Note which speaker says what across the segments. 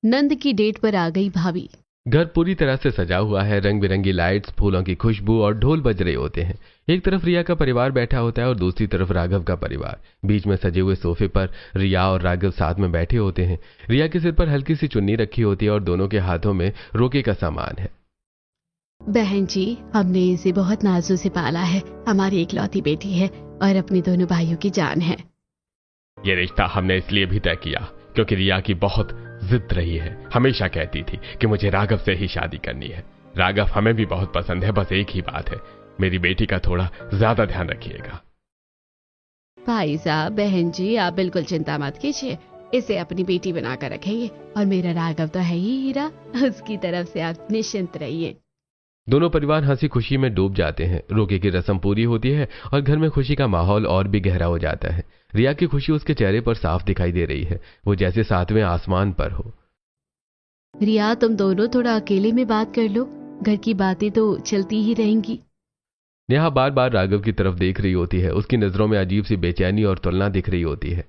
Speaker 1: नंद की डेट पर आ गई भाभी।
Speaker 2: घर पूरी तरह से सजा हुआ है, रंग बिरंगी लाइट्स, फूलों की खुशबू और ढोल बज रहे होते हैं। एक तरफ रिया का परिवार बैठा होता है और दूसरी तरफ राघव का परिवार। बीच में सजे हुए सोफे पर रिया और राघव साथ में बैठे होते हैं। रिया के सिर पर हल्की सी चुन्नी रखी होती है और दोनों के हाथों में रोके का सामान है।
Speaker 1: बहन जी, हमने इसे बहुत नाजों से पाला है। हमारी इकलौती बेटी है और अपने दोनों भाइयों की जान है।
Speaker 2: ये रिश्ता हमने इसलिए भी तय किया क्योंकि रिया की बहुत जिद रही है। हमेशा कहती थी कि मुझे राघव से ही शादी करनी है। राघव हमें भी बहुत पसंद है, बस एक ही बात है, मेरी बेटी का थोड़ा ज्यादा ध्यान रखिएगा।
Speaker 1: भाई साहब, बहन जी, आप बिल्कुल चिंता मत कीजिए, इसे अपनी बेटी बनाकर रखेंगे। और मेरा राघव तो है ही हीरा, उसकी तरफ से आप निश्चिंत रहिए।
Speaker 2: दोनों परिवार हंसी खुशी में डूब जाते हैं। रोके की रस्म पूरी होती है और घर में खुशी का माहौल और भी गहरा हो जाता है। रिया की खुशी उसके चेहरे पर साफ दिखाई दे रही है, वो जैसे सातवें आसमान पर हो।
Speaker 1: रिया, तुम दोनों थोड़ा अकेले में बात कर लो, घर की बातें तो चलती ही रहेंगी।
Speaker 2: नेहा बार बार राघव की तरफ देख रही होती है। उसकी नजरों में अजीब सी बेचैनी और तुलना दिख रही होती है।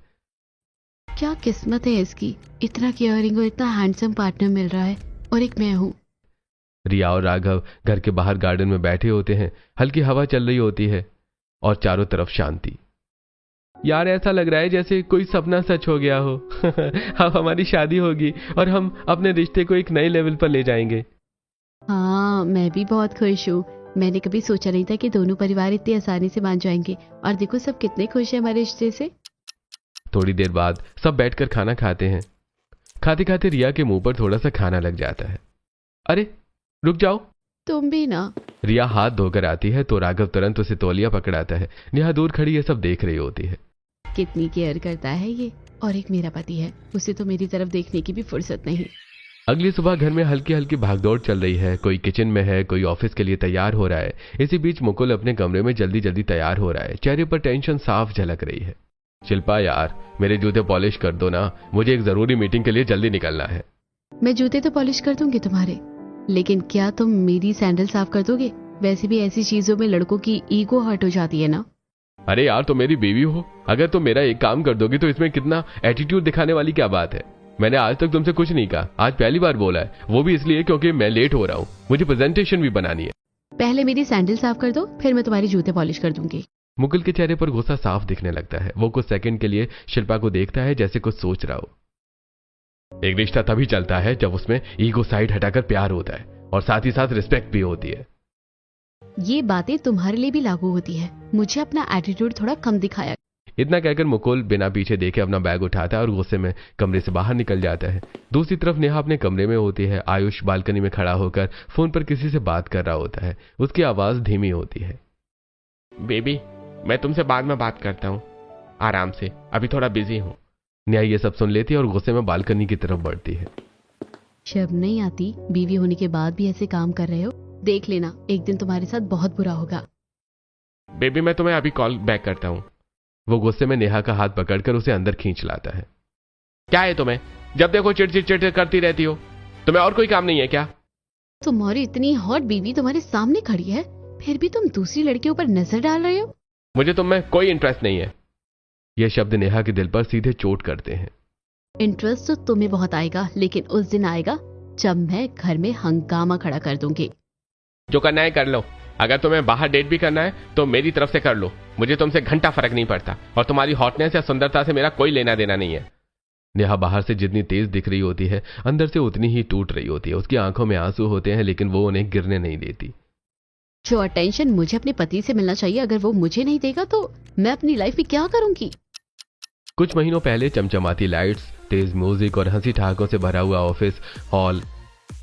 Speaker 1: क्या किस्मत है इसकी, इतना केयरिंग और इतना हैंडसम पार्टनर मिल रहा है, और एक मैं हूँ।
Speaker 2: रिया और राघव घर के बाहर गार्डन में बैठे होते हैं। हल्की हवा चल रही होती है और चारों तरफ शांति। यार, ऐसा लग रहा है जैसे कोई सपना सच हो गया हो। अब हमारी शादी होगी और हम अपने रिश्ते को एक नए लेवल पर ले जाएंगे।
Speaker 1: हाँ, मैं भी बहुत खुश हूँ। मैंने कभी सोचा नहीं था कि दोनों परिवार इतनी आसानी से मान जाएंगे, और देखो सब कितने खुश हैं हमारे रिश्ते से।
Speaker 2: थोड़ी देर बाद सब बैठकर खाना खाते हैं। खाते खाते रिया के मुंह पर थोड़ा सा खाना लग जाता है। अरे रुक जाओ,
Speaker 1: तुम भी ना।
Speaker 2: रिया हाथ धोकर आती है तो राघव तुरंत उसे तौलिया पकड़ाता है। नेहा दूर खड़ी ये सब देख रही होती है।
Speaker 1: कितनी केयर करता है ये, और एक मेरा पति है, उसे तो मेरी तरफ देखने की भी फुर्सत नहीं।
Speaker 2: अगली सुबह घर में हल्की हल्की भागदौड़ चल रही है। कोई किचन में है, कोई ऑफिस के लिए तैयार हो रहा है। इसी बीच मुकुल अपने कमरे में जल्दी जल्दी तैयार हो रहा है। चेहरे पर टेंशन साफ झलक रही है। शिल्पा यार, मेरे जूते पॉलिश कर दो ना, मुझे एक जरूरी मीटिंग के लिए जल्दी निकलना है।
Speaker 1: मैं जूते तो पॉलिश कर दूंगी तुम्हारे, लेकिन क्या तुम मेरी सैंडल साफ कर दोगे? वैसे भी ऐसी चीजों में लड़कों की ईगो हर्ट हो जाती है ना।
Speaker 2: अरे यार, तुम मेरी बीवी हो, अगर तुम मेरा एक काम कर दोगी तो इसमें कितना एटीट्यूड दिखाने वाली क्या बात है। मैंने आज तक तुमसे कुछ नहीं कहा, आज पहली बार बोला है, वो भी इसलिए क्योंकि मैं लेट हो रहा हूँ, मुझे प्रेजेंटेशन भी बनानी है।
Speaker 1: पहले मेरी सैंडल साफ कर दो, फिर मैं तुम्हारी जूते पॉलिश कर दूंगी।
Speaker 2: मुकुल के चेहरे पर गुस्सा साफ दिखने लगता है। वो कुछ सेकंड के लिए शिल्पा को देखता है, जैसे कुछ सोच रहा हो। एक रिश्ता तभी चलता है जब उसमें ईगो साइड हटाकर प्यार होता है और साथ ही साथ रिस्पेक्ट भी होती है।
Speaker 1: ये बातें तुम्हारे लिए भी लागू होती है। मुझे अपना एटीट्यूड थोड़ा कम दिखाया।
Speaker 2: इतना कहकर मुकुल बिना पीछे देखे अपना बैग उठाता है और गुस्से में कमरे से बाहर निकल जाता है। दूसरी तरफ नेहा अपने कमरे में होती है। आयुष बालकनी में खड़ा होकर फोन पर किसी से बात कर रहा होता है। उसकी आवाज धीमी होती है। बेबी, मैं तुमसे बाद में बात करता हूँ, आराम से, अभी थोड़ा बिजी हूँ। नेहा ये सब सुन लेती है और गुस्से में बालकनी की तरफ बढ़ती है।
Speaker 1: शर्म नहीं आती? बीवी होने के बाद भी ऐसे काम कर रहे हो। देख लेना, एक दिन तुम्हारे साथ बहुत बुरा होगा।
Speaker 2: बेबी, मैं तुम्हें अभी कॉल बैक करता हूँ। वो गुस्से में नेहा का हाथ पकड़कर उसे अंदर खींच लाता है। क्या है तुम्हें, जब देखो चिड़चिड़ चिड़ करती रहती हो, तुम्हें और कोई काम नहीं है क्या?
Speaker 1: तुम्हारी इतनी हॉट बीवी तुम्हारे सामने खड़ी है, फिर भी तुम दूसरी लड़कियों पर नजर डाल रहे हो।
Speaker 2: मुझे तुम में कोई इंटरेस्ट नहीं है। यह शब्द नेहा के दिल पर सीधे चोट करते हैं।
Speaker 1: इंटरेस्ट तो तुम्हें बहुत आएगा, लेकिन उस दिन आएगा जब मैं घर में हंगामा खड़ा कर दूंगी।
Speaker 2: जो करना है कर लो। अगर तुम्हें बाहर डेट भी करना है तो मेरी तरफ से कर लो, मुझे तुमसे घंटा फर्क नहीं पड़ता, और तुम्हारी हॉटनेस या सुंदरता से मेरा कोई लेना देना नहीं है। नेहा बाहर से जितनी तेज दिख रही होती है, अंदर से उतनी ही टूट रही होती है। उसकी आंखों में आंसू होते हैं, लेकिन वो उन्हें गिरने नहीं देती।
Speaker 1: जो अटेंशन मुझे अपने पति से मिलना चाहिए, अगर वो मुझे नहीं देगा तो मैं अपनी लाइफ में क्या करूंगी?
Speaker 2: कुछ महीनों पहले चमचमाती लाइट्स, तेज म्यूजिक और हंसी ठहाकों से भरा हुआ ऑफिस हॉल,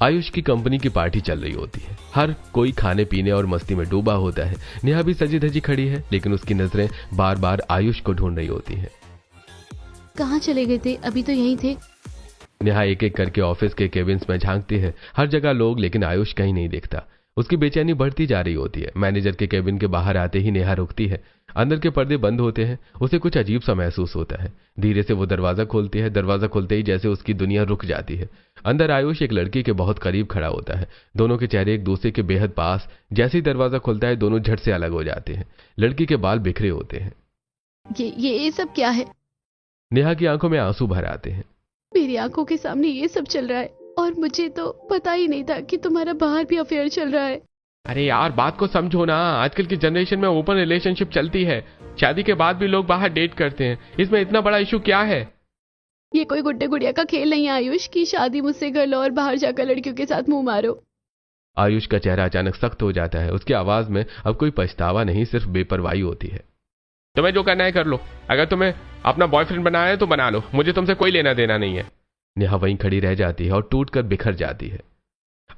Speaker 2: आयुष की कंपनी की पार्टी चल रही होती है। हर कोई खाने पीने और मस्ती में डूबा होता है। नेहा भी सजी धजी खड़ी है, लेकिन उसकी नजरें बार बार आयुष को ढूंढ रही होती हैं।
Speaker 1: कहाँ चले गए थे? अभी तो यहीं थे।
Speaker 2: नेहा एक एक करके ऑफिस के केबिन्स में झांकती है। हर जगह लोग, लेकिन आयुष कहीं नहीं दिखता। उसकी बेचैनी बढ़ती जा रही होती है। मैनेजर के केबिन के बाहर आते ही नेहा रुकती है। अंदर के पर्दे बंद होते हैं। उसे कुछ अजीब सा महसूस होता है। धीरे से वो दरवाजा खोलती है। दरवाजा खुलते ही जैसे उसकी दुनिया रुक जाती है। अंदर आयुष एक लड़की के बहुत करीब खड़ा होता है। दोनों के चेहरे एक दूसरे के बेहद पास। जैसे ही दरवाजा खुलता है, दोनों झट से अलग हो जाते हैं। लड़की के बाल बिखरे होते हैं।
Speaker 1: ये सब क्या है?
Speaker 2: नेहा की आंखों में आंसू भर आते हैं।
Speaker 1: मेरी आंखों के सामने ये सब चल रहा है और मुझे तो पता ही नहीं था कि तुम्हारा बाहर भी अफेयर चल रहा है।
Speaker 2: अरे यार, बात को समझो ना, आजकल की जनरेशन में ओपन रिलेशनशिप चलती है। शादी के बाद भी लोग बाहर डेट करते हैं, इसमें इतना बड़ा इशू क्या है?
Speaker 1: ये कोई गुड्डे गुड़िया का खेल नहीं है आयुष की शादी मुझसे कर लो और बाहर जाकर लड़कियों के साथ मुंह मारो।
Speaker 2: आयुष का चेहरा अचानक सख्त हो जाता है। उसकी आवाज में अब कोई पछतावा नहीं, सिर्फ बेपरवाही होती है। तुम्हें जो करना है कर लो, अगर तुम्हें अपना बॉयफ्रेंड बनाना है तो बना लो, मुझे तुमसे कोई लेना देना नहीं है। नेहा वहीं खड़ी रह जाती है और टूटकर बिखर जाती है।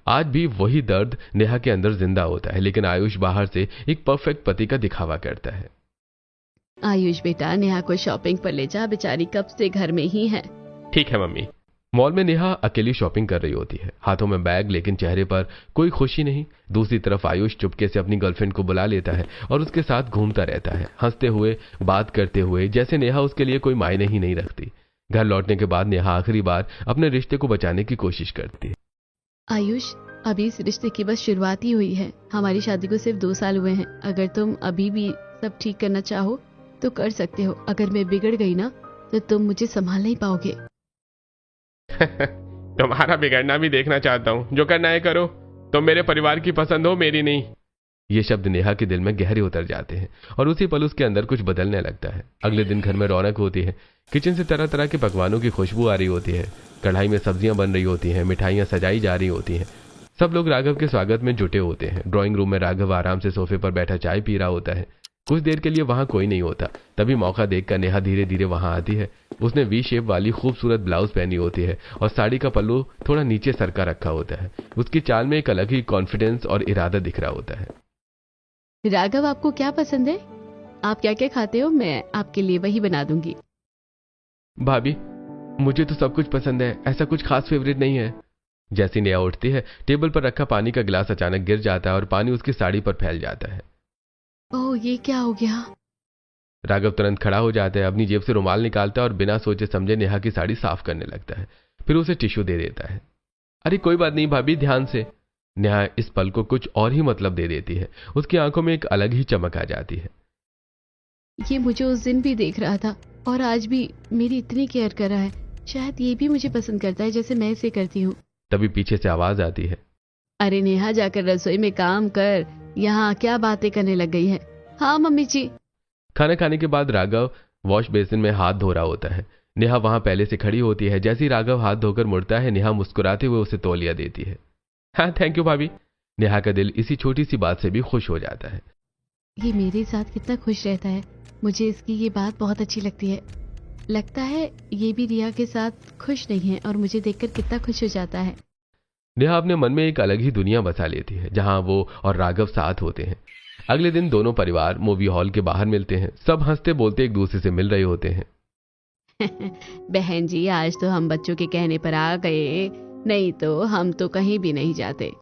Speaker 2: आज भी वही दर्द नेहा के अंदर जिंदा होता है, लेकिन आयुष बाहर से एक परफेक्ट पति का दिखावा करता है।
Speaker 1: आयुष बेटा, नेहा को शॉपिंग पर ले जा, बेचारी कब से घर में ही है।
Speaker 2: ठीक है मम्मी। मॉल में नेहा अकेली शॉपिंग कर रही होती है, हाथों में बैग, लेकिन चेहरे पर कोई खुशी नहीं। दूसरी तरफ आयुष चुपके से अपनी गर्लफ्रेंड को बुला लेता है और उसके साथ घूमता रहता है, हंसते हुए, बात करते हुए, जैसे नेहा उसके लिए कोई मायने ही नहीं रखती। घर लौटने के बाद नेहा आखिरी बार अपने रिश्ते को बचाने की कोशिश करती है।
Speaker 1: आयुष, अभी इस रिश्ते की बस शुरुआत ही हुई है। हमारी शादी को सिर्फ 2 साल हुए हैं। अगर तुम अभी भी सब ठीक करना चाहो तो कर सकते हो। अगर मैं बिगड़ गई ना तो तुम मुझे संभाल नहीं पाओगे।
Speaker 2: तुम्हारा बिगड़ना भी देखना चाहता हूँ, जो करना है करो, तुम मेरे परिवार की पसंद हो, मेरी नहीं। ये शब्द नेहा के दिल में गहरे उतर जाते हैं और उसी पल उसके अंदर कुछ बदलने लगता है। अगले दिन घर में रौनक होती है। किचन से तरह तरह के पकवानों की खुशबू आ रही होती है, कढ़ाई में सब्जियां बन रही होती हैं, मिठाइयां सजाई जा रही होती हैं। सब लोग राघव के स्वागत में जुटे होते हैं। ड्राइंग रूम में राघव आराम से सोफे पर बैठा चाय पी रहा होता है। कुछ देर के लिए वहां कोई नहीं होता, तभी मौका देखकर नेहा धीरे धीरे वहां आती है। उसने वी शेप वाली खूबसूरत ब्लाउज पहनी होती है और साड़ी का पल्लू थोड़ा नीचे सरका रखा होता है। उसकी चाल में एक अलग ही कॉन्फिडेंस और इरादा दिख रहा होता है।
Speaker 1: राघव, आपको क्या पसंद है? आप क्या क्या खाते हो? मैं आपके लिए वही बना दूंगी।
Speaker 2: भाभी, मुझे तो सब कुछ पसंद है, ऐसा कुछ खास फेवरेट नहीं है। जैसी नेहा उठती है, टेबल पर रखा पानी का गिलास अचानक गिर जाता है और पानी उसकी साड़ी पर फैल जाता है।
Speaker 1: ओह, ये क्या हो गया?
Speaker 2: राघव तुरंत खड़ा हो जाता है, अपनी जेब से रुमाल निकालता है और बिना सोचे समझे नेहा की साड़ी साफ करने लगता है। फिर उसे टिश्यू दे देता है। अरे कोई बात नहीं भाभी, ध्यान से। नेहा इस पल को कुछ और ही मतलब दे देती है। उसकी आंखों में एक अलग ही चमक आ जाती है।
Speaker 1: ये मुझे उस दिन भी देख रहा था और आज भी मेरी इतनी केयर कर रहा है। शायद ये भी मुझे पसंद करता है जैसे मैं इसे करती हूँ।
Speaker 2: तभी पीछे से आवाज आती है,
Speaker 1: अरे नेहा, जाकर रसोई में काम कर, यहाँ क्या बातें करने लग गई है। हाँ मम्मी जी।
Speaker 2: खाना खाने के बाद राघव वॉश बेसिन में हाथ धो रहा होता है। नेहा वहां पहले से खड़ी होती है। जैसे ही राघव हाथ धोकर मुड़ता है, नेहा मुस्कुराते हुए उसे तौलिया देती है। हाँ थैंक यू भाभी। नेहा का दिल इसी छोटी सी बात से भी खुश हो जाता है।
Speaker 1: ये मेरे साथ कितना खुश रहता है, मुझे इसकी ये बात बहुत अच्छी लगती है। लगता है ये भी रिया के साथ खुश नहीं है और मुझे देखकर कितना खुश हो जाता है।
Speaker 2: नेहा अपने मन में एक अलग ही दुनिया बसा लेती है, जहां वो और राघव साथ होते हैं। अगले दिन दोनों परिवार मूवी हॉल के बाहर मिलते हैं। सब हंसते बोलते एक दूसरे से मिल रहे होते हैं।
Speaker 1: बहन जी, आज तो हम बच्चों के कहने पर आ गए, नहीं तो हम तो कहीं भी नहीं जाते।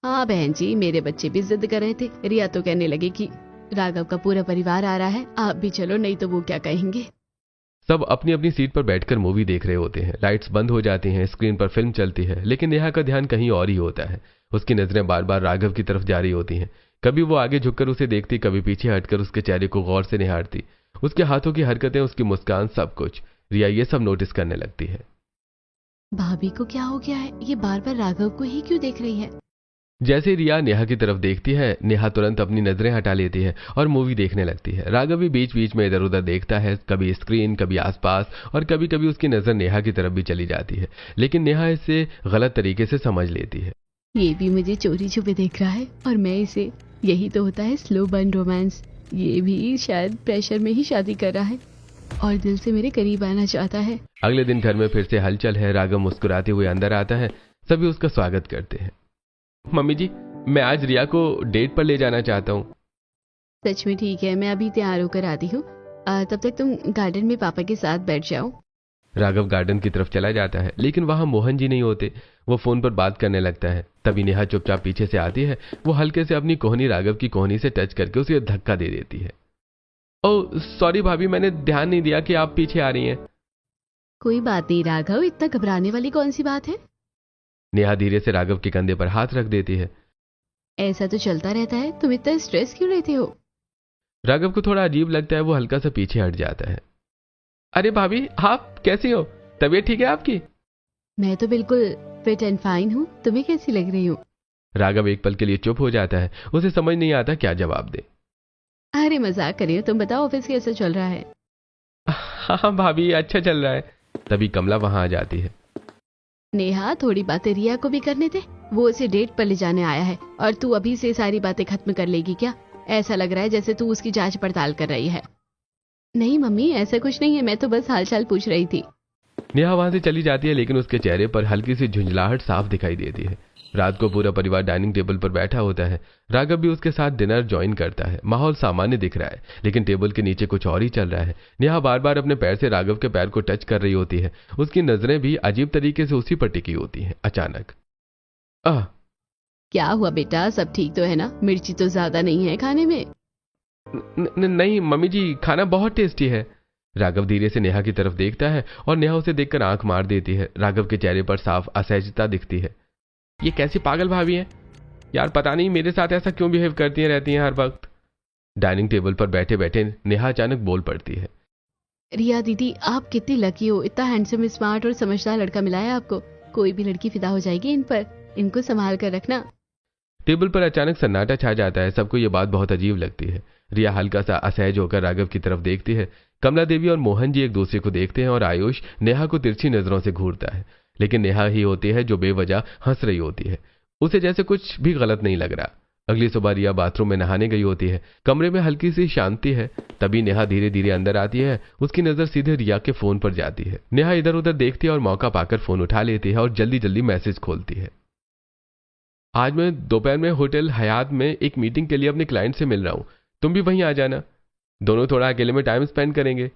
Speaker 1: हाँ बहन जी, मेरे बच्चे भी जिद कर रहे थे। रिया तो कहने लगी कि राघव का पूरा परिवार आ रहा है, आप भी चलो, नहीं तो वो क्या कहेंगे।
Speaker 2: सब अपनी अपनी सीट पर बैठकर मूवी देख रहे होते हैं। लाइट्स बंद हो जाती हैं, स्क्रीन पर फिल्म चलती है, लेकिन नेहा का ध्यान कहीं और ही होता है। उसकी नजरें बार बार राघव की तरफ जा रही होती हैं। कभी वो आगे झुककर उसे देखती, कभी पीछे हटकर उसके चेहरे को गौर से निहारती। उसके हाथों की हरकतें, उसकी मुस्कान, सब कुछ। रिया ये सब नोटिस करने लगती है।
Speaker 1: भाभी को क्या हो गया है? ये बार बार राघव को ही क्यों देख रही है?
Speaker 2: जैसे रिया नेहा की तरफ देखती है, नेहा तुरंत अपनी नजरें हटा लेती है और मूवी देखने लगती है। राघव भी बीच बीच में इधर उधर देखता है, कभी स्क्रीन, कभी आसपास, और कभी कभी उसकी नजर नेहा की तरफ भी चली जाती है, लेकिन नेहा इसे गलत तरीके से समझ लेती है।
Speaker 1: ये भी मुझे चोरी छुपे देख रहा है और मैं इसे, यही तो होता है स्लो बर्न रोमांस। ये भी शायद प्रेशर में ही शादी कर रहा है और दिल से मेरे करीब आना चाहता है।
Speaker 2: अगले दिन घर में फिर से हलचल है। राघव मुस्कुराते हुए अंदर आता है। सभी उसका स्वागत करते हैं। मम्मी जी, मैं आज रिया को डेट पर ले जाना चाहता हूँ।
Speaker 1: सच में? ठीक है, मैं अभी तैयार होकर आती हूँ। तब तक तुम गार्डन में पापा के साथ बैठ जाओ।
Speaker 2: राघव गार्डन की तरफ चला जाता है, लेकिन वहां मोहन जी नहीं होते। वो फोन पर बात करने लगता है। तभी नेहा चुपचाप पीछे से आती है। वो हल्के से अपनी कोहनी राघव की कोहनी से टच करके उसे धक्का दे देती है। ओह सॉरी भाभी, मैंने ध्यान नहीं दिया कि आप पीछे आ रही हैं।
Speaker 1: कोई बात नहीं राघव, इतना घबराने वाली कौन सी बात है?
Speaker 2: नेहा धीरे से राघव के कंधे पर हाथ रख देती है।
Speaker 1: ऐसा तो चलता रहता है, तुम इतना स्ट्रेस क्यों लेते हो?
Speaker 2: राघव को थोड़ा अजीब लगता है। वो हल्का सा पीछे हट जाता है। अरे भाभी, आप कैसी हो? तबीयत ठीक है आपकी?
Speaker 1: मैं तो बिल्कुल फिट एंड फाइन हूँ, तुम्हें कैसी लग रही हूँ?
Speaker 2: राघव एक पल के लिए चुप हो जाता है। उसे समझ नहीं आता क्या जवाब दे।
Speaker 1: अरे मजाक कर रही हो, तुम बताओ ऑफिस कैसा चल रहा है?
Speaker 2: हाँ भाभी, अच्छा चल रहा है। तभी कमला वहां आ जाती है।
Speaker 1: नेहा, थोड़ी बातें रिया को भी करने दे, वो उसे डेट पर ले जाने आया है और तू अभी से सारी बातें खत्म कर लेगी क्या? ऐसा लग रहा है जैसे तू उसकी जांच पड़ताल कर रही है। नहीं मम्मी, ऐसा कुछ नहीं है, मैं तो बस हालचाल पूछ रही थी।
Speaker 2: नेहा वहां से चली जाती है, लेकिन उसके चेहरे पर हल्की सी झुंझलाहट साफ दिखाई देती है। रात को पूरा परिवार डाइनिंग टेबल पर बैठा होता है। राघव भी उसके साथ डिनर ज्वाइन करता है। माहौल सामान्य दिख रहा है, लेकिन टेबल के नीचे कुछ और ही चल रहा है। नेहा बार बार अपने पैर से राघव के पैर को टच कर रही होती है। उसकी नजरें भी अजीब तरीके से उसी पर टिकी होती हैं। अचानक
Speaker 1: क्या हुआ बेटा, सब ठीक तो है ना? मिर्ची तो ज्यादा नहीं है खाने में?
Speaker 2: नहीं मम्मी जी, खाना बहुत टेस्टी है। राघव धीरे से नेहा की तरफ देखता है और नेहा उसे देखकर आंख मार देती है। राघव के चेहरे पर साफ असहजता दिखती है। ये कैसी पागल भाभी है यार, पता नहीं मेरे साथ ऐसा क्यों बिहेव करती हैं रहती हैं हर वक्त। डाइनिंग टेबल पर बैठे बैठे नेहा अचानक बोल पड़ती है।
Speaker 1: रिया दीदी, आप कितनी लकी हो, इतना हैंडसम, स्मार्ट और समझदार लड़का मिला है आपको। कोई भी लड़की फिदा हो जाएगी इन पर, इनको संभाल कर रखना।
Speaker 2: टेबल पर अचानक सन्नाटा छा जाता है। सबको ये बात बहुत अजीब लगती है। रिया हल्का सा असहज होकर राघव की तरफ देखती है। कमला देवी और मोहन जी एक दूसरे को देखते हैं और आयुष नेहा को तिरछी नजरों से घूरता है। लेकिन नेहा ही होती है जो बेवजह हंस रही होती है। उसे जैसे कुछ भी गलत नहीं लग रहा। अगली सुबह रिया बाथरूम में नहाने गई होती है। कमरे में हल्की सी शांति है। तभी नेहा धीरे धीरे अंदर आती है। उसकी नजर सीधे रिया के फोन पर जाती है। नेहा इधर उधर देखती है और मौका पाकर फोन उठा लेती है और जल्दी जल्दी मैसेज खोलती है। आज मैं दोपहर में होटल हयात में एक मीटिंग के लिए अपने क्लाइंट से मिल रहा हूं, तुम भी वहीं आ जाना। दोनों थोड़ा अकेले में टाइम स्पेंड करेंगे।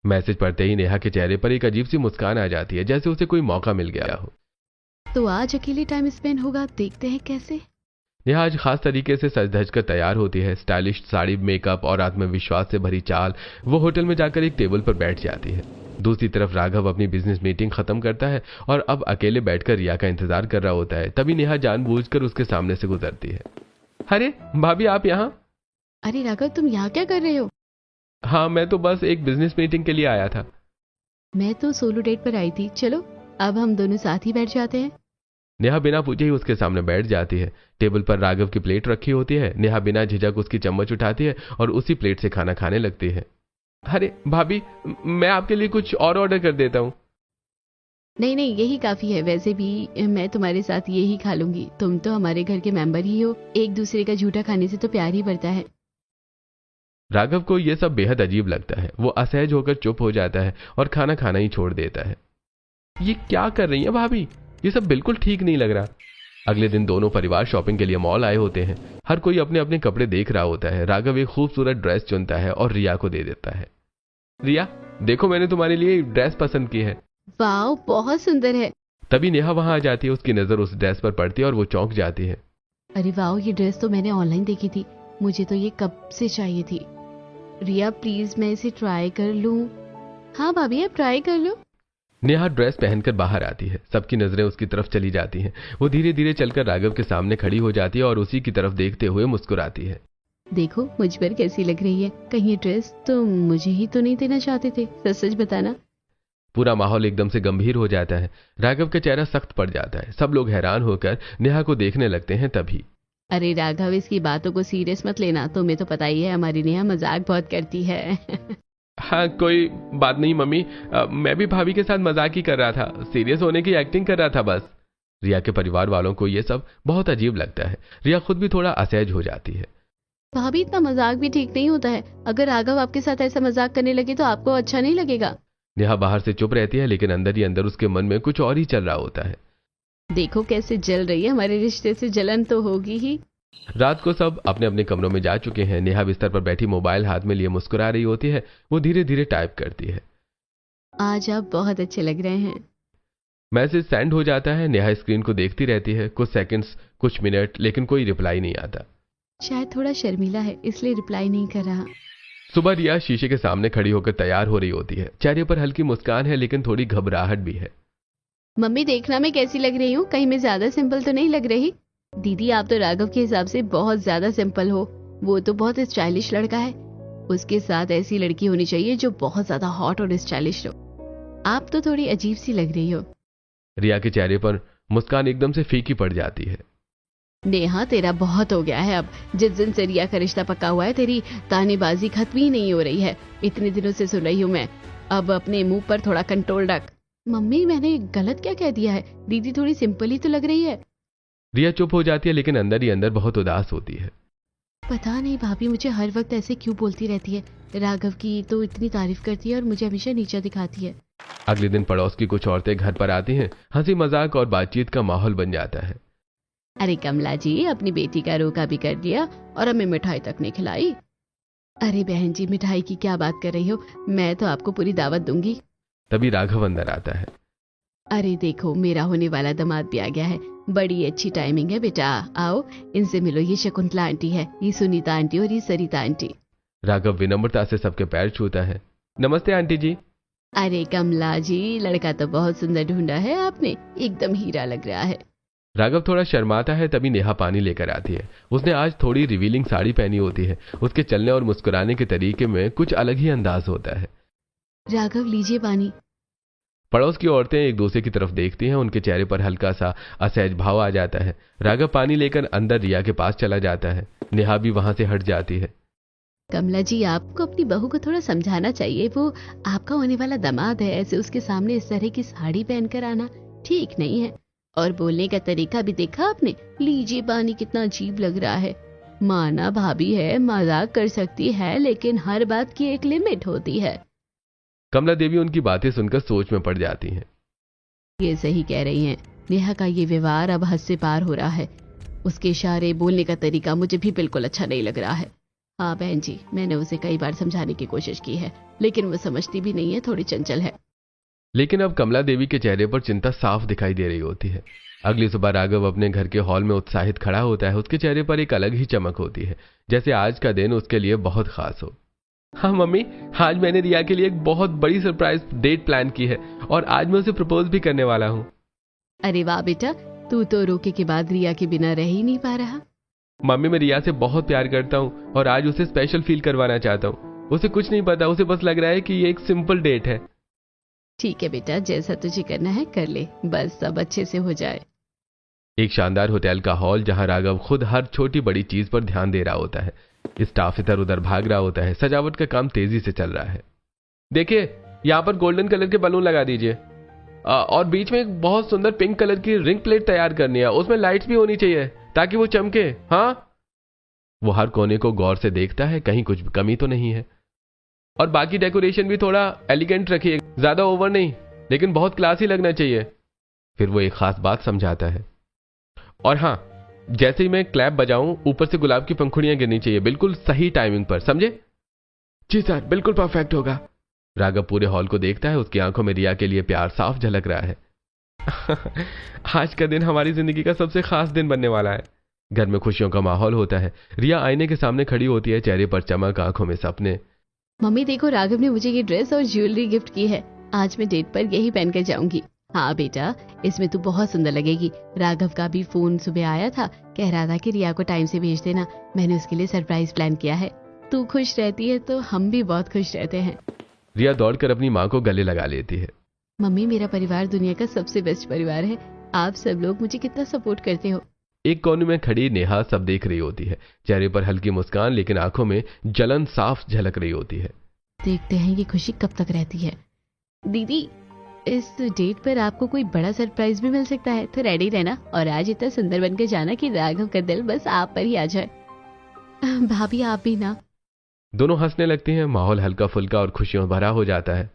Speaker 2: मैसेज पढ़ते ही नेहा के चेहरे पर एक अजीब सी मुस्कान आ जाती है, जैसे उसे कोई मौका मिल गया हो।
Speaker 1: तो आज अकेले टाइम स्पेंड होगा, देखते हैं कैसे।
Speaker 2: नेहा आज खास तरीके से सज धज कर तैयार होती है। स्टाइलिश साड़ी, मेकअप और आत्मविश्वास से भरी चाल। वो होटल में जाकर एक टेबल पर बैठ जाती है। दूसरी तरफ राघव अपनी बिजनेस मीटिंग खत्म करता है और अब अकेले बैठकर रिया का इंतजार कर रहा होता है। तभी नेहा जानबूझकर उसके सामने से गुजरती है। अरे भाभी, आप यहाँ?
Speaker 1: अरे राघव, तुम यहाँ क्या कर रहे हो?
Speaker 2: हाँ, मैं तो बस एक बिजनेस मीटिंग के लिए आया था।
Speaker 1: मैं तो सोलो डेट पर आई थी, चलो अब हम दोनों साथ ही बैठ जाते हैं।
Speaker 2: नेहा बिना पूछे ही उसके सामने बैठ जाती है। टेबल पर राघव की प्लेट रखी होती है। नेहा बिना झिझक उसकी चम्मच उठाती है और उसी प्लेट से खाना खाने लगती है। अरे भाभी, मैं आपके लिए कुछ और ऑर्डर कर देता हूँ।
Speaker 1: नहीं नहीं, यही काफी है। वैसे भी मैं तुम्हारे साथ यही खा लूंगी, तुम तो हमारे घर के मेंबर ही हो। एक दूसरे का झूठा खाने से तो प्यार ही बढ़ता है।
Speaker 2: राघव को यह सब बेहद अजीब लगता है। वो असहज होकर चुप हो जाता है और खाना खाना ही छोड़ देता है। ये क्या कर रही है भाभी, ये सब बिल्कुल ठीक नहीं लग रहा। अगले दिन दोनों परिवार शॉपिंग के लिए मॉल आए होते हैं। हर कोई अपने अपने कपड़े देख रहा होता है। राघव एक खूबसूरत ड्रेस चुनता है और रिया को दे देता है। रिया, देखो मैंने तुम्हारे लिए ड्रेस पसंद की है।
Speaker 1: वाह, बहुत सुंदर है।
Speaker 2: तभी नेहा वहां आ जाती है। उसकी नजर उस ड्रेस पर पड़ती है और वो चौंक जाती है।
Speaker 1: अरे वाह, ये ड्रेस तो मैंने ऑनलाइन देखी थी, मुझे तो ये कब से चाहिए थी। रिया प्लीज, मैं इसे ट्राई कर लूं? हाँ भाभी, आप ट्राई कर लो।
Speaker 2: नेहा ड्रेस पहनकर बाहर आती है। सबकी नजरें उसकी तरफ चली जाती हैं। वो धीरे धीरे चलकर राघव के सामने खड़ी हो जाती है और उसी की तरफ देखते हुए मुस्कुराती है।
Speaker 1: देखो मुझ पर कैसी लग रही है। कहीं ये ड्रेस तुम मुझे ही तो नहीं देना चाहते थे? सच सच बताना।
Speaker 2: पूरा माहौल एकदम से गंभीर हो जाता है। राघव का चेहरा सख्त पड़ जाता है। सब लोग हैरान होकर नेहा को देखने लगते हैं। तभी
Speaker 1: अरे राघव, इसकी बातों को सीरियस मत लेना, तुम्हें तो पता ही है हमारी नेहा मजाक बहुत करती है।
Speaker 2: हाँ, कोई बात नहीं मम्मी, मैं भी भाभी के साथ मजाक ही कर रहा था, सीरियस होने की एक्टिंग कर रहा था बस। रिया के परिवार वालों को यह सब बहुत अजीब लगता है। रिया खुद भी थोड़ा असहज हो जाती है।
Speaker 1: भाभी, इतना मजाक भी ठीक नहीं होता है। अगर राघव आपके साथ ऐसा मजाक करने लगे तो आपको अच्छा नहीं लगेगा।
Speaker 2: नेहा बाहर से चुप रहती है, लेकिन अंदर ही अंदर उसके मन में कुछ और ही चल रहा होता है।
Speaker 1: देखो कैसे जल रही है, हमारे रिश्ते से जलन तो होगी ही।
Speaker 2: रात को सब अपने अपने कमरों में जा चुके हैं। नेहा बिस्तर पर बैठी मोबाइल हाथ में लिए मुस्कुरा रही होती है। वो धीरे धीरे टाइप करती है।
Speaker 1: आज आप बहुत अच्छे लग रहे हैं।
Speaker 2: मैसेज सेंड हो जाता है। नेहा स्क्रीन को देखती रहती है, कुछ सेकंड्स, कुछ मिनट, लेकिन कोई रिप्लाई नहीं आता।
Speaker 1: शायद थोड़ा शर्मीला है, इसलिए रिप्लाई नहीं कर रहा।
Speaker 2: सुबह रिया शीशे के सामने खड़ी होकर तैयार हो रही होती है। चेहरे पर हल्की मुस्कान है, लेकिन थोड़ी घबराहट भी है।
Speaker 1: मम्मी, देखना मैं कैसी लग रही हूँ, कहीं मैं ज्यादा सिंपल तो नहीं लग रही? दीदी, आप तो राघव के हिसाब से बहुत ज्यादा सिंपल हो। वो तो बहुत स्टाइलिश लड़का है, उसके साथ ऐसी लड़की होनी चाहिए जो बहुत ज्यादा हॉट और स्टाइलिश हो। आप तो थोड़ी अजीब सी लग रही हो।
Speaker 2: रिया के चेहरे पर मुस्कान एकदम से फीकी पड़ जाती है।
Speaker 1: नेहा तेरा बहुत हो गया है अब। जिस दिन से रिया का रिश्ता पक्का हुआ है तेरी तानेबाजी खत्म ही नहीं हो रही है। इतने दिनों से सुन रही हूँ मैं। अब अपने मुंह पर थोड़ा कंट्रोल रख। मम्मी मैंने गलत क्या कह दिया है? दीदी थोड़ी सिंपल ही तो लग रही है।
Speaker 2: रिया चुप हो जाती है लेकिन अंदर ही अंदर बहुत उदास होती है।
Speaker 1: पता नहीं भाभी मुझे हर वक्त ऐसे क्यों बोलती रहती है। राघव की तो इतनी तारीफ करती है और मुझे हमेशा नीचा दिखाती है।
Speaker 2: अगले दिन पड़ोस की कुछ औरतें घर पर आती हैं। हंसी मजाक और बातचीत का माहौल बन जाता है।
Speaker 1: अरे कमला जी अपनी बेटी का रोका भी कर दिया और हमें मिठाई तक नहीं खिलाई। अरे बहन जी मिठाई की क्या बात कर रही हो? मैं तो आपको पूरी दावत दूंगी।
Speaker 2: तभी राघव अंदर आता है।
Speaker 1: अरे देखो मेरा होने वाला दामाद भी आ गया है। बड़ी अच्छी टाइमिंग है बेटा। आओ इनसे मिलो। ये शकुंतला आंटी है, ये सुनीता आंटी और ये सरिता आंटी।
Speaker 2: राघव विनम्रता से सबके पैर छूता है। नमस्ते आंटी जी।
Speaker 1: अरे कमला जी लड़का तो बहुत सुंदर ढूंढा है आपने, एकदम हीरा लग रहा है।
Speaker 2: राघव थोड़ा शर्माता है। तभी नेहा पानी लेकर आती है। उसने आज थोड़ी रिवीलिंग साड़ी पहनी होती है। उसके चलने और मुस्कुराने के तरीके में कुछ अलग ही अंदाज होता है।
Speaker 1: राघव लीजिए पानी।
Speaker 2: पड़ोस की औरतें एक दूसरे की तरफ देखती हैं। उनके चेहरे पर हल्का सा असहज भाव आ जाता है। राघव पानी लेकर अंदर रिया के पास चला जाता है। नेहा भी वहां से हट जाती है।
Speaker 1: कमला जी आपको अपनी बहू को थोड़ा समझाना चाहिए। वो आपका होने वाला दामाद है, ऐसे उसके सामने इस तरह की साड़ी पहनकर आना ठीक नहीं है। और बोलने का तरीका भी देखा आपने? लीजिए पानी कितना अजीब लग रहा है। माना भाभी है, मजाक कर सकती है, लेकिन हर बात की एक लिमिट होती है।
Speaker 2: कमला देवी उनकी बातें सुनकर सोच में पड़ जाती हैं।
Speaker 1: ये सही कह रही हैं। नेहा का ये व्यवहार अब हद से पार हो रहा है। उसके इशारे बोलने का तरीका मुझे भी बिल्कुल अच्छा नहीं लग रहा है। हाँ बहन जी मैंने उसे कई बार समझाने की कोशिश की है लेकिन वो समझती भी नहीं है, थोड़ी चंचल है।
Speaker 2: लेकिन अब कमला देवी के चेहरे पर चिंता साफ दिखाई दे रही होती है। अगली सुबह राघव अपने घर के हॉल में उत्साहित खड़ा होता है। उसके चेहरे पर एक अलग ही चमक होती है, जैसे आज का दिन उसके लिए बहुत खास हो। हाँ मम्मी, आज मैंने रिया के लिए एक बहुत बड़ी सरप्राइज डेट प्लान की है और आज मैं उसे प्रपोज भी करने वाला हूँ।
Speaker 1: अरे वाह बेटा, तू तो रोके के बाद रिया के बिना रह ही नहीं पा रहा।
Speaker 2: मम्मी मैं रिया से बहुत प्यार करता हूँ और आज उसे स्पेशल फील करवाना चाहता हूँ। उसे कुछ नहीं पता, उसे बस लग रहा है कि ये एक सिंपल डेट है।
Speaker 1: ठीक है बेटा, जैसा तुझे करना है कर ले, बस सब अच्छे से हो जाए।
Speaker 2: एक शानदार होटल का हॉल जहां राघव खुद हर छोटी बड़ी चीज पर ध्यान दे रहा होता है। स्टाफ इधर उधर भाग रहा होता है। सजावट का काम तेजी से चल रहा है। देखिए यहाँ पर गोल्डन कलर के बलून लगा दीजिए और बीच में एक बहुत सुंदर पिंक कलर की रिंग प्लेट तैयार करनी है। उसमें लाइट्स भी होनी चाहिए ताकि वो चमके। हाँ, वो हर कोने को गौर से देखता है, कहीं कुछ कमी तो नहीं है। और बाकी डेकोरेशन भी थोड़ा एलिगेंट रखिए, ज्यादा ओवर नहीं, लेकिन बहुत क्लासी लगना चाहिए। फिर वो एक खास बात समझाता है। और हाँ, जैसे ही मैं क्लैप बजाऊं ऊपर से गुलाब की पंखुड़ियां गिरनी चाहिए, बिल्कुल सही टाइमिंग पर, समझे? जी सर, बिल्कुल परफेक्ट होगा। राघव पूरे हॉल को देखता है। उसकी आंखों में रिया के लिए प्यार साफ झलक रहा है। आज का दिन हमारी जिंदगी का सबसे खास दिन बनने वाला है। घर में खुशियों का माहौल होता है। रिया आईने के सामने खड़ी होती है, चेहरे पर चमक, आंखों में सपने।
Speaker 1: मम्मी देखो, राघव ने मुझे ये ड्रेस और ज्वेलरी गिफ्ट की है। आज मैं डेट पर यही पहनकर जाऊंगी। हाँ बेटा, इसमें तू बहुत सुंदर लगेगी। राघव का भी फोन सुबह आया था, कह रहा था कि रिया को टाइम से भेज देना। मैंने उसके लिए सरप्राइज प्लान किया है। तू खुश रहती है तो हम भी बहुत खुश रहते हैं।
Speaker 2: रिया दौड़कर अपनी माँ को गले लगा लेती है।
Speaker 1: मम्मी, मेरा परिवार दुनिया का सबसे बेस्ट परिवार है। आप सब लोग मुझे कितना सपोर्ट करते हो।
Speaker 2: एक कोने में खड़ी नेहा सब देख रही होती है। चेहरे पर हल्की मुस्कान, लेकिन आंखों में जलन साफ झलक रही होती है।
Speaker 1: देखते हैं ये खुशी कब तक रहती है। दीदी, इस डेट पर आपको कोई बड़ा सरप्राइज भी मिल सकता है, तो रेडी रहना और आज इतना सुंदर बनकर जाना कि राघव का दिल बस आप पर ही आ जाए। भाभी आप भी ना।
Speaker 2: दोनों हंसने लगती हैं। माहौल हल्का फुल्का और खुशियों भरा हो जाता है।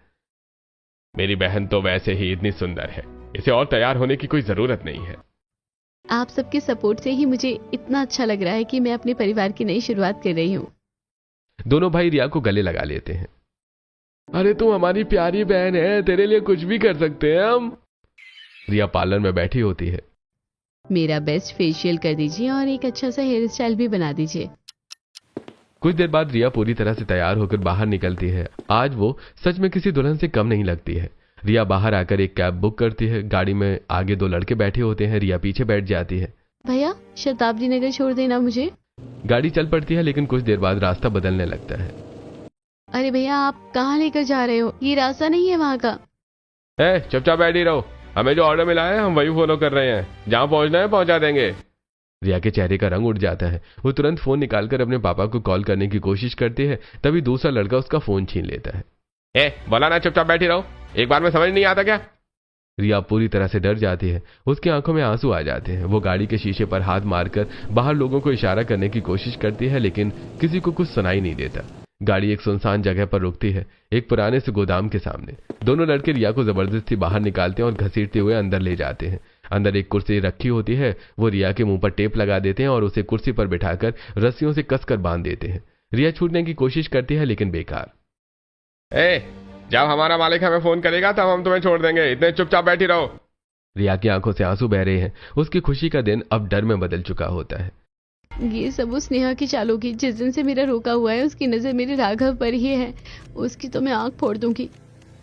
Speaker 2: मेरी बहन तो वैसे ही इतनी सुंदर है, इसे और तैयार होने की कोई जरूरत नहीं है।
Speaker 1: आप सबके सपोर्ट से ही मुझे इतना अच्छा लग रहा है कि मैं अपने परिवार की नई शुरुआत कर रही हूँ।
Speaker 2: दोनों भाई रिया को गले लगा लेते हैं। अरे तू हमारी प्यारी बहन है, तेरे लिए कुछ भी कर सकते हैं हम। रिया पार्लर में बैठी होती है।
Speaker 1: मेरा बेस्ट फेशियल कर दीजिए और एक अच्छा सा हेयर स्टाइल भी बना दीजिए।
Speaker 2: कुछ देर बाद रिया पूरी तरह से तैयार होकर बाहर निकलती है। आज वो सच में किसी दुल्हन से कम नहीं लगती है। रिया बाहर आकर एक कैब बुक करती है। गाड़ी में आगे दो लड़के बैठे होते हैं। रिया पीछे बैठ जाती है।
Speaker 1: भैया, शताब्दी नगर छोड़ देना मुझे।
Speaker 2: गाड़ी चल पड़ती है, लेकिन कुछ देर बाद रास्ता बदलने लगता है।
Speaker 1: अरे भैया, आप कहाँ लेकर जा रहे हो? ये रास्ता नहीं है वहाँ का।
Speaker 2: चुपचाप बैठ ही रहो, हमें जो ऑर्डर मिला है हम वही फॉलो कर रहे हैं, जहां पहुंचना है पहुंचा देंगे। रिया के चेहरे का रंग उड़ जाता है। वो तुरंत फोन निकालकर अपने पापा को कॉल करने की कोशिश करती है, तभी दूसरा लड़का उसका फोन छीन लेता है। बोला ना चुपचाप बैठी रहो, एक बार में समझ नहीं आता क्या? रिया पूरी तरह से डर जाती है, उसकी आंखों में आंसू आ जाते हैं। वो गाड़ी के शीशे पर हाथ मारकर बाहर लोगों को इशारा करने की कोशिश करती है, लेकिन किसी को कुछ सुनाई नहीं देता। गाड़ी एक सुनसान जगह पर रुकती है, एक पुराने से गोदाम के सामने। दोनों लड़के रिया को जबरदस्ती बाहर निकालते हैं और घसीटते हुए अंदर ले जाते हैं। अंदर एक कुर्सी रखी होती है, वो रिया के मुंह पर टेप लगा देते हैं और उसे कुर्सी पर बिठाकर रस्सियों से कसकर बांध देते हैं। रिया छूटने की कोशिश करती है, लेकिन बेकार। जब हमारा मालिक हमें फोन करेगा तब हम तुम्हें छोड़ देंगे, इतने चुपचाप बैठी रहो। रिया की आंखों से आंसू बह रहे हैं। उसकी खुशी का दिन अब डर में बदल चुका होता है।
Speaker 1: ये सब उस नेहा की चालों की, जिस दिन से मेरा रोका हुआ है उसकी नजर मेरे राघव पर ही है। उसकी तो मैं आंख फोड़ दूंगी।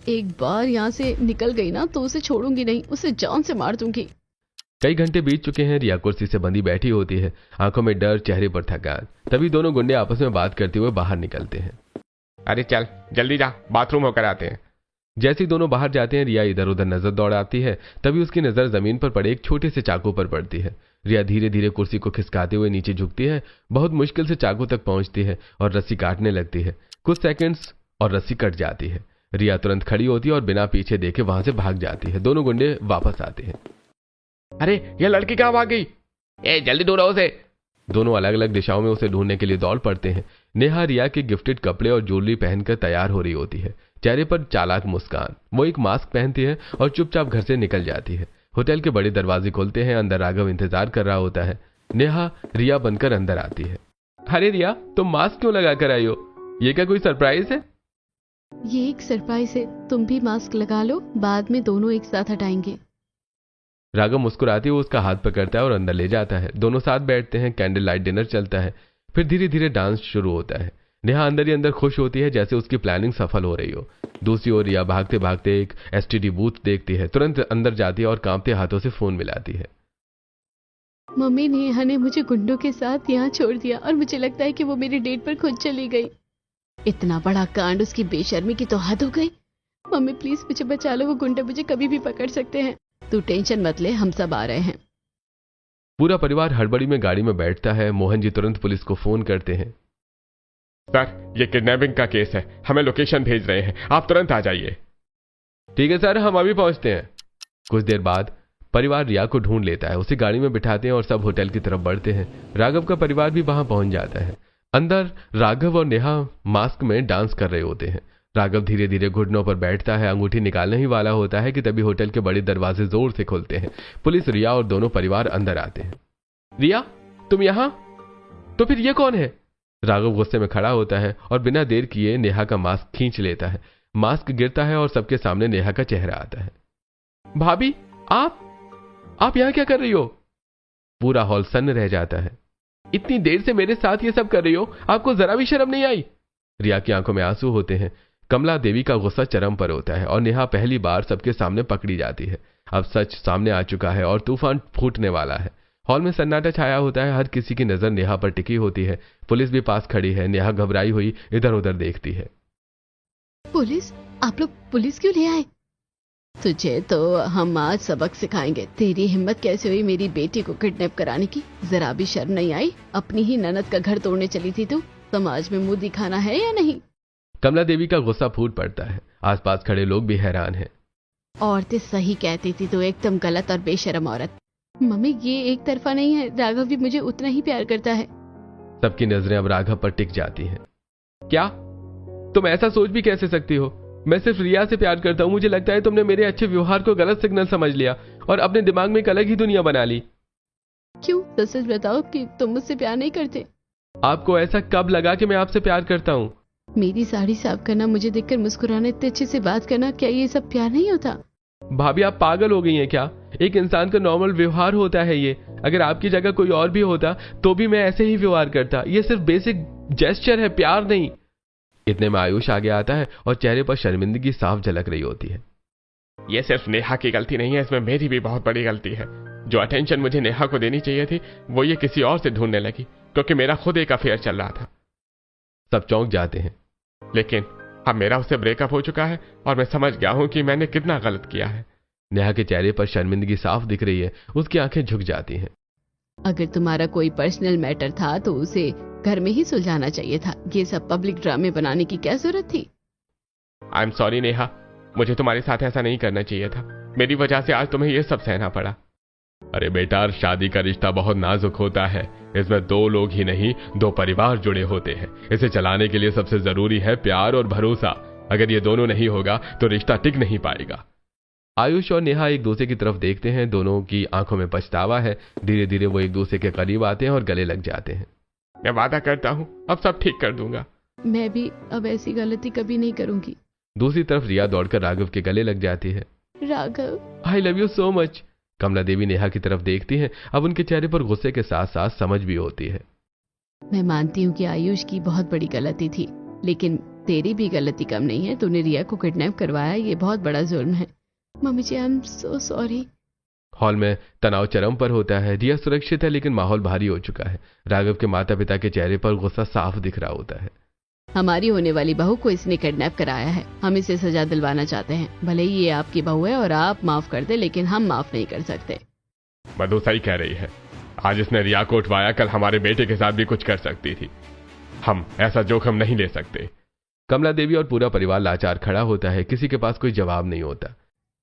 Speaker 1: एक बार यहाँ से निकल गई ना तो उसे छोड़ूंगी नहीं, उसे जान से मार दूंगी।
Speaker 2: कई घंटे बीत चुके हैं। रिया कुर्सी से बंधी बैठी होती है, आंखों में डर, चेहरे पर थकान। तभी दोनों गुंडे आपस में बात करते हुए बाहर निकलते हैं। अरे चल जल्दी जा, बाथरूम होकर आते हैं। जैसे ही दोनों बाहर जाते हैं, रिया इधर उधर नजर दौड़ाती है, तभी उसकी नजर जमीन पर पड़े एक छोटे से चाकू पर पड़ती है। रिया धीरे धीरे कुर्सी को खिसकाते हुए नीचे झुकती है, बहुत मुश्किल से चाकू तक पहुंचती है और रस्सी काटने लगती है। कुछ सेकंड्स और रस्सी कट जाती है। रिया तुरंत खड़ी होती है और बिना पीछे देखे वहां से भाग जाती है। दोनों गुंडे वापस आते हैं। अरे ये लड़की कहां भाग गई? जल्दी ढूंढो उसे। दोनों अलग अलग दिशाओं में उसे ढूंढने के लिए दौड़ पड़ते हैं। नेहा रिया के गिफ्टेड कपड़े और ज्वेलरी पहनकर तैयार हो रही होती है, चेहरे पर चालाक मुस्कान। वो एक मास्क पहनती है और चुपचाप घर से निकल जाती है। होटल के बड़े दरवाजे खुलते हैं, अंदर राघव इंतजार कर रहा होता है। नेहा रिया बनकर अंदर आती है। अरे रिया, तुम मास्क क्यों लगा कर आई हो? ये क्या कोई सरप्राइज है?
Speaker 1: ये एक सरप्राइज है, तुम भी मास्क लगा लो, बाद में दोनों एक साथ हटाएंगे।
Speaker 2: राघव मुस्कुराते हुए उसका हाथ पकड़ता है और अंदर ले जाता है। दोनों साथ बैठते हैं, कैंडल लाइट डिनर चलता है, फिर धीरे धीरे डांस शुरू होता है। नेहा अंदर ही अंदर खुश होती है, जैसे उसकी प्लानिंग सफल हो रही हो। दूसरी ओर रिया भागते भागते एक एसटीडी बूथ देखती है, तुरंत अंदर जाती है और कांपते हाथों से फोन मिलाती है।
Speaker 1: मम्मी, नेहा ने मुझे गुंडों के साथ यहाँ छोड़ दिया और मुझे लगता है कि वो मेरी डेट पर खुद चली गई। इतना बड़ा कांड, उसकी बेशर्मी की तो हद हो गई। मम्मी प्लीज मुझे बचा लो, वो गुंडे मुझे कभी भी पकड़ सकते हैं। तू टेंशन मत ले, हम सब आ रहे हैं।
Speaker 2: पूरा परिवार हड़बड़ी में गाड़ी में बैठता है। मोहन जी तुरंत पुलिस को फोन करते हैं। सर, ये किडनैपिंग का केस है, हमें लोकेशन भेज रहे हैं, आप तुरंत आ जाइए। ठीक है सर, हम अभी पहुंचते हैं। कुछ देर बाद परिवार रिया को ढूंढ लेता है, उसे गाड़ी में बिठाते हैं और सब होटल की तरफ बढ़ते हैं। राघव का परिवार भी वहां पहुंच जाता है। अंदर राघव और नेहा मास्क में डांस कर रहे होते हैं। राघव धीरे धीरे घुटनों पर बैठता है, अंगूठी निकालने ही वाला होता है कि तभी होटल के बड़े दरवाजे जोर से खुलते हैं। पुलिस, रिया और दोनों परिवार अंदर आते हैं। रिया, तुम यहां? तो फिर ये कौन है? राघव गुस्से में खड़ा होता है और बिना देर किए नेहा का मास्क खींच लेता है। मास्क गिरता है और सबके सामने नेहा का चेहरा आता है। भाभी, आप यहां क्या कर रही हो? पूरा हॉल सन्न रह जाता है। इतनी देर से मेरे साथ ये सब कर रही हो, आपको जरा भी शर्म नहीं आई? रिया की आंखों में आंसू होते हैं। कमला देवी का गुस्सा चरम पर होता है और नेहा पहली बार सबके सामने पकड़ी जाती है। अब सच सामने आ चुका है और तूफान फूटने वाला है। हॉल में सन्नाटा छाया होता है, हर किसी की नजर नेहा पर टिकी होती है। पुलिस भी पास खड़ी है। नेहा घबराई हुई इधर उधर देखती है।
Speaker 1: पुलिस? आप लोग पुलिस क्यों ले आए? तुझे तो हम आज सबक सिखाएंगे। तेरी हिम्मत कैसे हुई मेरी बेटी को किडनैप कराने की? जरा भी शर्म नहीं आई? अपनी ही ननद का घर तोड़ने चली थी तू। समाज में मुंह दिखाना है या नहीं?
Speaker 2: कमला देवी का गुस्सा फूट पड़ता है। आसपास खड़े लोग भी हैरान हैं।
Speaker 1: औरतें सही कहती थी, तो एकदम गलत और बेशर्म औरत। मम्मी, ये एक तरफा नहीं है, राघव भी मुझे उतना ही प्यार करता है।
Speaker 2: सबकी नजरें अब राघव पर टिक जाती हैं। क्या तुम ऐसा सोच भी कैसे सकती हो? मैं सिर्फ रिया से प्यार करता हूं। मुझे लगता है तुमने मेरे अच्छे व्यवहार को गलत सिग्नल समझ लिया और अपने दिमाग में एक अलग ही दुनिया बना ली।
Speaker 1: क्यों? सच बताओ कि तुम मुझसे प्यार नहीं करते।
Speaker 2: आपको ऐसा कब लगा कि मैं आपसे प्यार करता हूं?
Speaker 1: मेरी साड़ी साफ करना, मुझे देखकर मुस्कुराना, इतने अच्छे से बात करना, क्या ये सब प्यार नहीं होता?
Speaker 2: भाभी, आप पागल हो गई हैं क्या? एक इंसान का नॉर्मल व्यवहार होता है ये। अगर आपकी जगह कोई और भी होता तो भी मैं ऐसे ही व्यवहार करता। ये सिर्फ बेसिक जेस्चर है, प्यार नहीं। इतने में आयुष आगे आता है और चेहरे पर शर्मिंदगी साफ झलक रही होती है। ये सिर्फ नेहा की गलती नहीं है, इसमें मेरी भी बहुत बड़ी गलती है। जो अटेंशन मुझे नेहा को देनी चाहिए थी वो ये किसी और से ढूंढने लगी, क्योंकि मेरा खुद एक अफेयर चल रहा था। सब चौंक जाते हैं, लेकिन
Speaker 3: अब मेरा उससे ब्रेकअप हो चुका है और मैं समझ गया हूं कि मैंने कितना गलत किया है।
Speaker 2: नेहा के चेहरे पर शर्मिंदगी साफ दिख रही है, उसकी आंखें झुक जाती हैं।
Speaker 1: अगर तुम्हारा कोई पर्सनल मैटर था तो उसे घर में ही सुलझाना चाहिए था। ये सब पब्लिक ड्रामे बनाने की क्या जरूरत थी?
Speaker 3: आई एम सॉरी नेहा, मुझे तुम्हारे साथ ऐसा नहीं करना चाहिए था। मेरी वजह से आज तुम्हें यह सब सहना पड़ा।
Speaker 2: अरे बेटा, शादी का रिश्ता बहुत नाजुक होता है। इसमें दो लोग ही नहीं, दो परिवार जुड़े होते हैं। इसे चलाने के लिए सबसे जरूरी है प्यार और भरोसा। अगर ये दोनों नहीं होगा तो रिश्ता टिक नहीं पाएगा। आयुष और नेहा एक दूसरे की तरफ देखते हैं। दोनों की आंखों में पछतावा है। धीरे धीरे वो एक दूसरे के करीब आते हैं और गले लग जाते हैं।
Speaker 3: मैं वादा करता हूं अब सब ठीक कर दूंगा।
Speaker 1: मैं भी अब ऐसी गलती कभी नहीं करूंगी।
Speaker 2: दूसरी तरफ रिया दौड़कर राघव के गले लग जाती है।
Speaker 1: Raghav,
Speaker 2: I love you so much. Kamla Devi Neha की तरफ देखती हैं। अब उनके चेहरे पर गुस्से के साथ साथ समझ भी होती है।
Speaker 1: मैं मानती हूँ कि आयुष की बहुत बड़ी गलती थी, लेकिन तेरी भी गलती कम नहीं है। तूने रिया को किडनैप करवाया, ये बहुत बड़ा जुर्म है। Mummy ji, I am so sorry.
Speaker 2: Hall में तनाव चरम पर होता है। रिया सुरक्षित है लेकिन माहौल भारी हो चुका है। राघव के माता पिता के चेहरे पर गुस्सा साफ दिख रहा होता है।
Speaker 1: हमारी होने वाली बहू को इसने किडनैप कराया है। हम इसे सजा दिलवाना चाहते हैं। भले ही ये आपकी बहू है और आप माफ कर दे, लेकिन हम माफ नहीं कर सकते।
Speaker 3: मधु सही कह रही है। आज इसने रिया को उठवाया, कल हमारे बेटे के साथ भी कुछ कर सकती थी। हम ऐसा जोखिम नहीं ले सकते।
Speaker 2: कमला देवी और पूरा परिवार लाचार खड़ा होता है। किसी के पास कोई जवाब नहीं होता।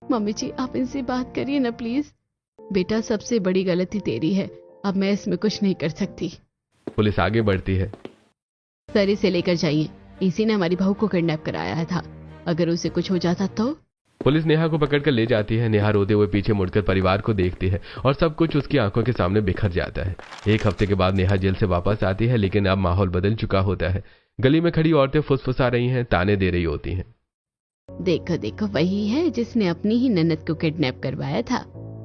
Speaker 1: मम्मी जी, आप इनसे बात करिए ना प्लीज। बेटा, सबसे बड़ी गलती तेरी है। अब मैं इसमें कुछ नहीं कर सकती।
Speaker 2: पुलिस आगे बढ़ती है।
Speaker 1: सर, इसे लेकर जाइए। इसी ने हमारी बहू को किडनैप कराया था। अगर उसे कुछ हो जाता तो?
Speaker 2: पुलिस नेहा को पकड़कर ले जाती है। नेहा रोते हुए पीछे मुड़कर परिवार को देखती है और सब कुछ उसकी आंखों के सामने बिखर जाता है। एक हफ्ते के बाद नेहा जेल से वापस आती है, लेकिन अब माहौल बदल चुका होता है। गली में खड़ी औरतें फुसफुसा रही हैं, ताने दे रही होती हैं।
Speaker 1: देखो देखो, वही है जिसने अपनी ही ननद को किडनैप करवाया था।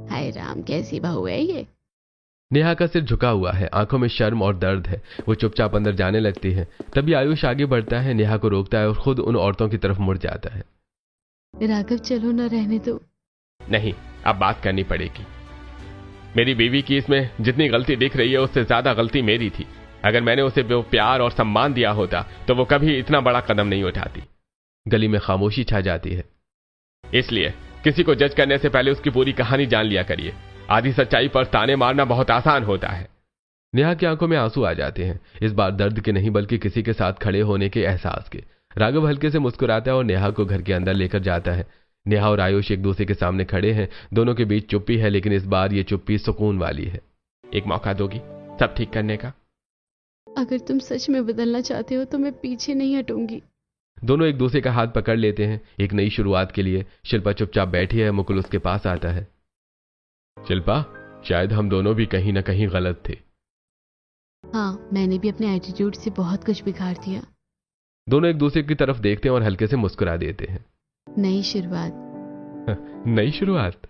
Speaker 1: हाय राम, कैसी बहू है ये।
Speaker 2: नेहा का सिर झुका हुआ है, आंखों में शर्म और दर्द है। वो चुपचाप अंदर जाने लगती है। तभी आयुष आगे बढ़ता है, नेहा को रोकता है और खुद उन औरतों की तरफ मुड़ जाता है।
Speaker 1: राघव, चलो ना, रहने दो।
Speaker 3: नहीं, अब बात करनी पड़ेगी। मेरी बीवी की इसमें जितनी गलती दिख रही है उससे ज्यादा गलती मेरी थी। अगर मैंने उसे वो प्यार और सम्मान दिया होता तो वो कभी इतना बड़ा कदम नहीं उठाती।
Speaker 2: गली में खामोशी छा जाती है।
Speaker 3: इसलिए किसी को जज करने से पहले उसकी पूरी कहानी जान लिया करिए। आधी सच्चाई पर ताने मारना बहुत आसान होता है।
Speaker 2: नेहा की आंखों में आंसू आ जाते हैं, इस बार दर्द के नहीं बल्कि किसी के साथ खड़े होने के एहसास के। राघव हल्के से मुस्कुराता है और नेहा को घर के अंदर लेकर जाता है। नेहा और आयुष एक दूसरे के सामने खड़े हैं। दोनों के बीच चुप्पी है, लेकिन इस बार ये चुप्पी सुकून वाली है।
Speaker 3: एक मौका दोगी सब ठीक करने का?
Speaker 1: अगर तुम सच में बदलना चाहते हो तो मैं पीछे नहीं हटूंगी।
Speaker 2: दोनों एक दूसरे का हाथ पकड़ लेते हैं एक नई शुरुआत के लिए। शिल्पा चुपचाप बैठी है। मुकुल उसके पास आता है। शिल्पा, शायद हम दोनों भी कहीं ना कहीं गलत थे।
Speaker 1: हाँ, मैंने भी अपने एटीट्यूड से बहुत कुछ बिगाड़ दिया।
Speaker 2: दोनों एक दूसरे की तरफ देखते हैं और हल्के से मुस्कुरा देते हैं।
Speaker 1: नई शुरुआत।
Speaker 2: नई शुरुआत।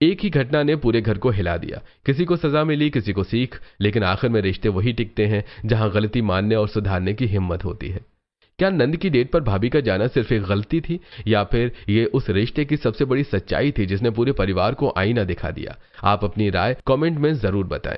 Speaker 2: एक ही घटना ने पूरे घर को हिला दिया। किसी को सजा मिली, किसी को सीख, लेकिन आखिर में रिश्ते वही टिकते हैं जहां गलती मानने और सुधारने की हिम्मत होती है। क्या नंद की डेट पर भाभी का जाना सिर्फ एक गलती थी, या फिर ये उस रिश्ते की सबसे बड़ी सच्चाई थी जिसने पूरे परिवार को आईना दिखा दिया? आप अपनी राय कमेंट में जरूर बताएं।